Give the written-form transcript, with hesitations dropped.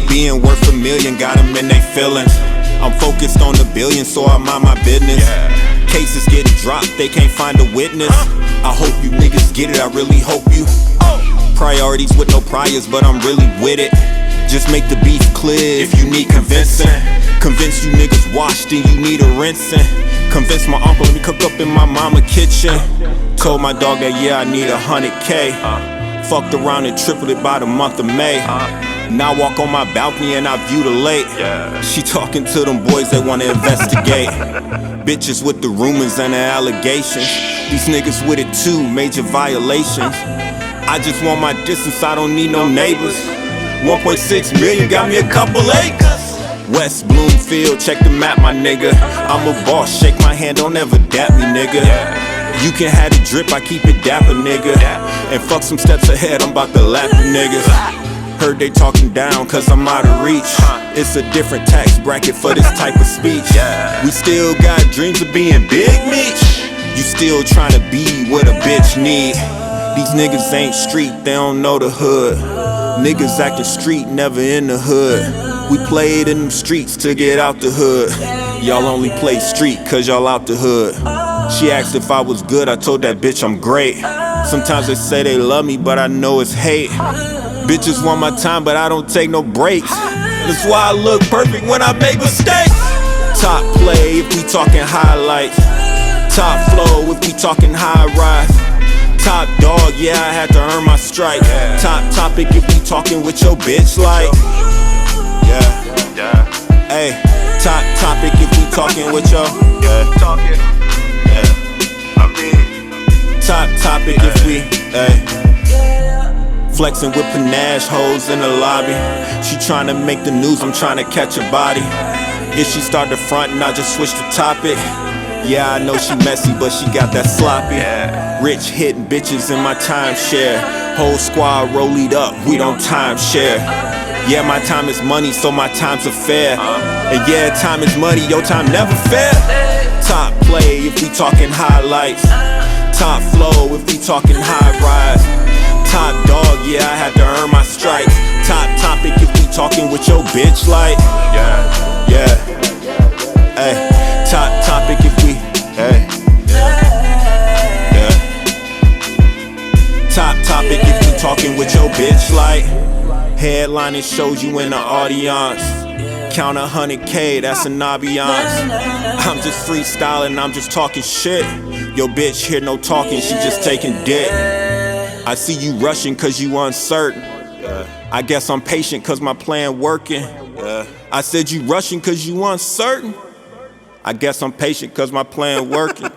Being worth a million got them in they feelings. I'm focused on the billion, so I mind my business. Cases getting dropped, they can't find a witness. I hope you niggas get it, I really hope you. Priorities with no priors, but I'm really with it. Just make the beef clear if you need convincing. Convince you niggas washed and you need a rinsing. Convince my uncle let me cook up in my mama kitchen. Told my dog that yeah I need 100K. Fucked around and tripled it by the month of May. Now I walk on my balcony and I view the lake. She talking to them boys that wanna investigate. Bitches with the rumors and the allegations. These niggas with it too, major violations. I just want my distance, I don't need no neighbors. 1.6 million got me a couple acres. West Bloomfield, check the map, my nigga. I'm a boss, shake my hand, don't ever dap me, nigga. You can have the drip, I keep it dapper, nigga. And fuck some steps ahead, I'm about to lap you niggas. Heard they talking down cause I'm out of reach. It's a different tax bracket for this type of speech. We still got dreams of being big, Meech. You still trying to be what a bitch need. These niggas ain't street, they don't know the hood. Niggas acting street, never in the hood. We played in them streets to get out the hood. Y'all only play street cause y'all out the hood. She asked if I was good, I told that bitch I'm great. Sometimes they say they love me, but I know it's hate. Bitches want my time, but I don't take no breaks. That's why I look perfect when I make mistakes. Top play if we talking highlights. Top flow if we talking high rise. Top dog, yeah, I had to earn my stripes. Top topic if we talking with your bitch like. Hey, top topic if we talking with your. Top topic if we, flexing with panache, hoes in the lobby. She tryna make the news, I'm tryna catch a body. If she start the front and I just switch the topic. Yeah, I know she messy, but she got that sloppy. Rich hitting bitches in my timeshare. Whole squad rollied up, we don't timeshare. Yeah, my time is money, so my time's a fair. And yeah, time is money, your time never fair. Top play if we talking highlights. Top flow if we talking high rise. Top dog, yeah, I had to earn my stripes. Top topic if we talking with your bitch like. Hey, top topic if we, top topic if we talking with your bitch like. Headlining shows you in the audience. Count 100K, that's an ambiance. I'm just freestyling, I'm just talking shit. Your bitch here no talking, she just taking dick. I see you rushing cause you uncertain. I guess I'm patient cause my plan working. I said you rushing cause you uncertain. I guess I'm patient cause my plan working.